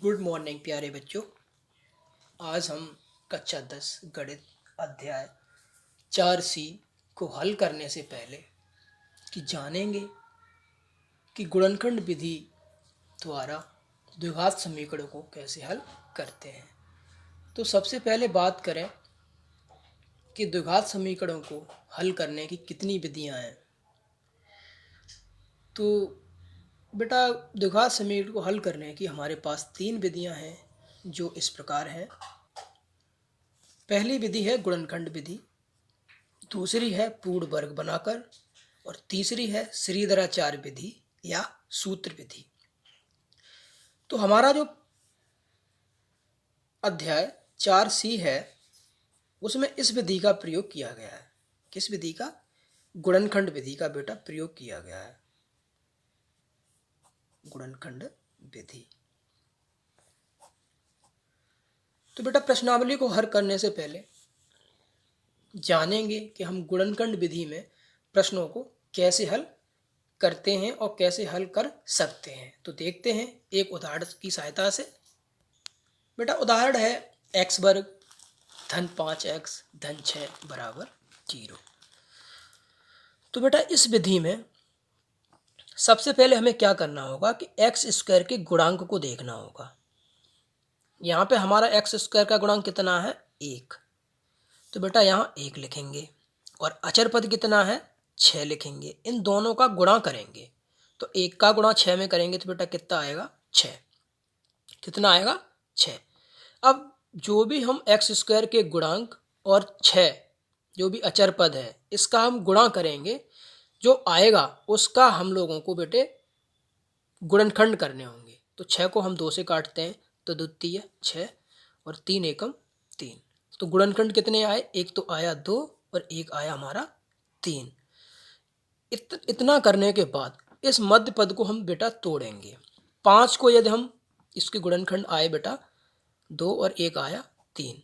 Good morning प्यारे बच्चों। आज हम कक्षा 10 गणित अध्याय 4C को हल करने से पहले जानेंगे कि गुणनखंड विधि द्वारा द्विघात समीकरणों को कैसे हल करते हैं। तो सबसे पहले बात करें कि द्विघात समीकरणों को हल करने की कितनी विधियां हैं। तो बेटा, द्विघात समीकरण को हल करने की हमारे पास 3 विधियां हैं जो इस प्रकार हैं। पहली विधि है गुणनखंड विधि, दूसरी है पूर्ण वर्ग बनाकर और तीसरी है श्रीधराचार्य विधि या सूत्र विधि। तो हमारा जो अध्याय 4C है उसमें इस विधि का प्रयोग किया गया है। किस विधि का? गुणनखंड विधि का बेटा प्रयोग किया गया है। गुणनखंड विधि। तो बेटा, प्रश्नावली को हल करने से पहले जानेंगे कि हम गुणनखंड विधि में प्रश्नों को कैसे हल करते हैं और कैसे हल कर सकते हैं। तो देखते हैं एक उदाहरण की सहायता से। बेटा, उदाहरण है x वर्ग धन 5x धन 6 बराबर 0। तो बेटा, इस विधि में सबसे पहले हमें क्या करना होगा कि एक्स स्क्वायर के गुणांक को देखना होगा। यहाँ पे हमारा एक्स स्क्वायर का गुणांक कितना है? 1। तो बेटा यहाँ 1 लिखेंगे और अचर पद कितना है? 6 लिखेंगे। इन दोनों का गुणा करेंगे तो 1 का गुणा 6 में करेंगे तो बेटा कितना आएगा? 6। कितना आएगा? 6। अब जो भी हम एक्स स्क्वायर के गुणांक और 6 जो भी अचर पद है इसका हम गुणा करेंगे, जो आएगा उसका हम लोगों को बेटे गुणनखंड करने होंगे। तो 6 को हम 2 से काटते हैं तो 2 तिया 6 और 3 एकम 3। तो गुणनखंड कितने आए? एक तो आया 2 और एक आया हमारा 3। इतना करने के बाद इस मध्य पद को हम बेटा तोड़ेंगे। 5 को यदि हम इसके गुणनखंड आए बेटा 2 और एक आया 3।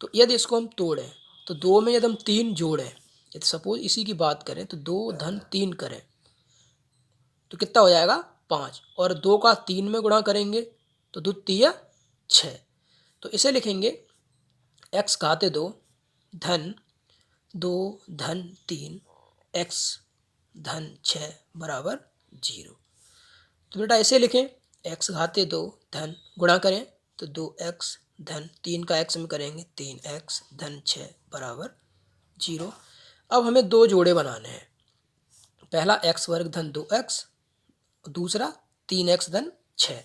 तो यदि इसको हम तोड़ें तो 2 में यदि हम 3 जोड़ें, यदि सपोज इसी की बात करें तो 2 धन 3 करें तो कितना हो जाएगा? 5। और 2 का 3 में गुणा करेंगे तो 2 तिया 6। तो इसे लिखेंगे x घाते 2 धन 2 धन 3 x धन 6 बराबर 0। तो बेटा इसे लिखें x घाते 2 धन गुणा करें तो 2x धन 3 का x में करेंगे 3x धन 6 बराबर 0। अब हमें दो जोड़े बनाने हैं। पहला x वर्ग धन 2x, दूसरा 3x धन 6।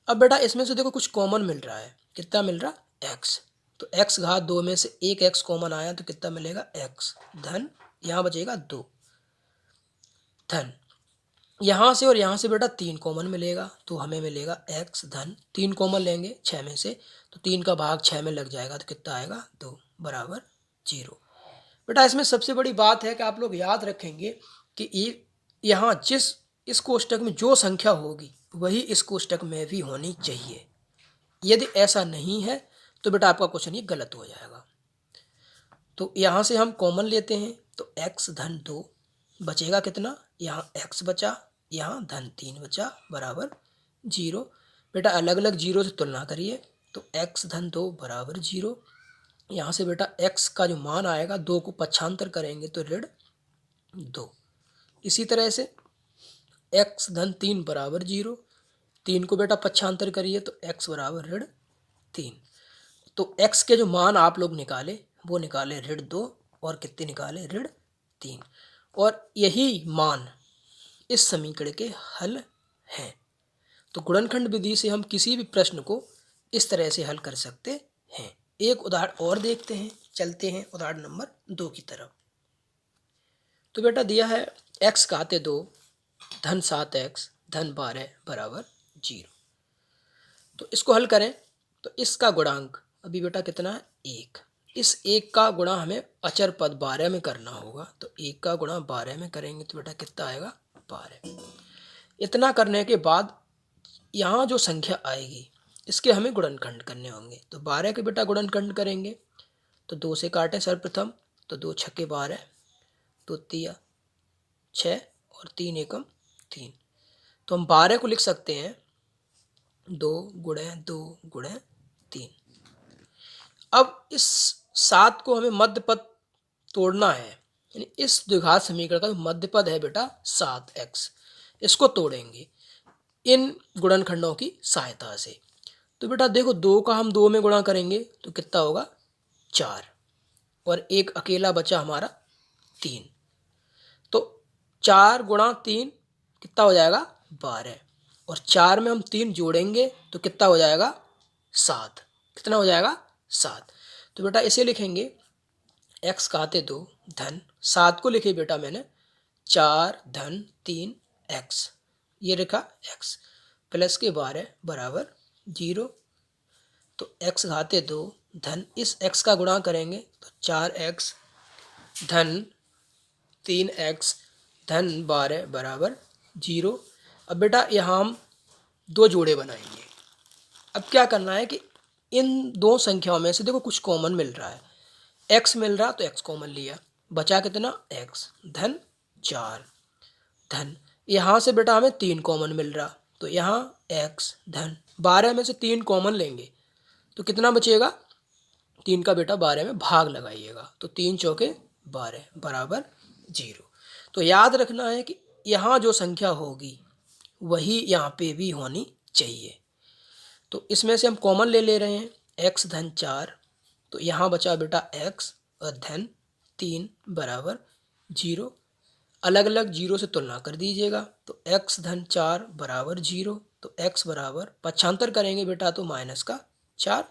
अब बेटा इसमें से देखो कुछ कॉमन मिल रहा है। कितना मिल रहा? x। तो x घात 2 में से एक x कॉमन आया तो कितना मिलेगा? x धन, यहाँ बचेगा 2 धन, यहाँ से और यहाँ से बेटा 3 कॉमन मिलेगा तो हमें मिलेगा x धन 3 कॉमन लेंगे 6 में से तो 3 का भाग 6 में लग जाएगा तो कितना आएगा? 2 बराबर 0। बेटा इसमें सबसे बड़ी बात है कि आप लोग याद रखेंगे कि यहाँ जिस इस कोष्टक में जो संख्या होगी वही इस कोष्टक में भी होनी चाहिए। यदि ऐसा नहीं है तो बेटा आपका क्वेश्चन ये गलत हो जाएगा। तो यहाँ से हम कॉमन लेते हैं तो x धन 2 बचेगा कितना? यहाँ x बचा, यहाँ धन 3 बचा बराबर 0। बेटा अलग अलग जीरो से तुलना करिए तो x धन 2 बराबर 0। यहाँ से बेटा x का जो मान आएगा 2 को पक्षांतर करेंगे तो ऋण 2। इसी तरह से x धन 3 बराबर 0। 3 को बेटा पक्षांतर करिए तो x बराबर ऋण 3। तो x के जो मान आप लोग निकाले वो निकाले ऋण 2 और कितने निकाले? ऋण 3। और यही मान इस समीकरण के हल हैं। तो गुणनखंड विधि से हम किसी भी प्रश्न को इस तरह से हल कर सकते हैं। एक उदाहरण और देखते हैं, चलते हैं उदाहरण नंबर 2 की तरफ। तो बेटा दिया है x घाते 2 धन 7x धन 12 बराबर 0। तो इसको हल करें तो इसका गुणांक अभी बेटा कितना है? 1। इस 1 का गुणा हमें अचर पद 12 में करना होगा तो 1 का गुणा 12 में करेंगे तो बेटा कितना आएगा? 12। इतना करने के बाद यहाँ जो संख्या आएगी इसके हमें गुणनखंड करने होंगे। तो 12 के बेटा गुणनखंड करेंगे तो 2 से काटें सर्वप्रथम तो 2 छक्के 12, 2 तिया 6 और 3 एकम 3। तो हम 12 को लिख सकते हैं 2 गुणे 2 गुणे 3। अब इस 7 को हमें मध्य पद तोड़ना है, यानी इस द्विघात समीकरण का मध्य पद है बेटा 7x, इसको तोड़ेंगे इन गुणनखंडों की सहायता से। तो बेटा देखो 2 का हम 2 में गुणा करेंगे तो कितना होगा 4, और एक अकेला बचा हमारा 3, तो 4 गुणा 3 कितना हो जाएगा 12, और 4 में हम 3 जोड़ेंगे तो कितना हो जाएगा 7, कितना हो जाएगा 7। तो बेटा इसे लिखेंगे x खाते 2 धन 7 को लिखे बेटा मैंने 4 धन 3 x, ये लिखा x प्लस के 12 बराबर 0। तो x घाते 2 धन इस x का गुणा करेंगे तो 4x धन 3x धन 12 बराबर 0। अब बेटा यहाँ हम 2 जोड़े बनाएंगे। अब क्या करना है कि इन दो संख्याओं में से देखो कुछ कॉमन मिल रहा है, x मिल रहा तो x कॉमन लिया, बचा कितना x धन 4 धन यहाँ से बेटा हमें 3 कॉमन मिल रहा, तो यहाँ x धन 12 में से 3 कॉमन लेंगे तो कितना बचेगा 3 का बेटा 12 में भाग लगाइएगा, तो 3 चौके 12 बराबर 0। तो याद रखना है कि यहाँ जो संख्या होगी वही यहाँ पे भी होनी चाहिए। तो इसमें से हम कॉमन ले रहे हैं x धन 4, तो यहाँ बचा बेटा x और धन 3 बराबर 0। अलग अलग 0 से तुलना कर दीजिएगा, तो x धन 4 बराबर 0, तो x बराबर पक्षांतर करेंगे बेटा तो माइनस का 4,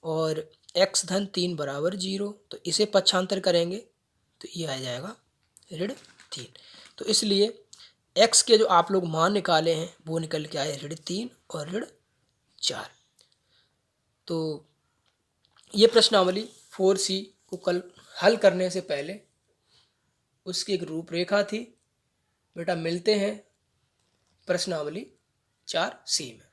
और x धन 3 बराबर 0, तो इसे पक्षांतर करेंगे तो ये आ जाएगा ऋण 3। तो इसलिए x के जो आप लोग मान निकाले हैं वो निकल के आए ऋण 3 और ऋण 4। तो ये प्रश्नावली 4C को कल हल करने से पहले उसकी एक रूपरेखा थी बेटा। मिलते हैं प्रश्नावली 4C में।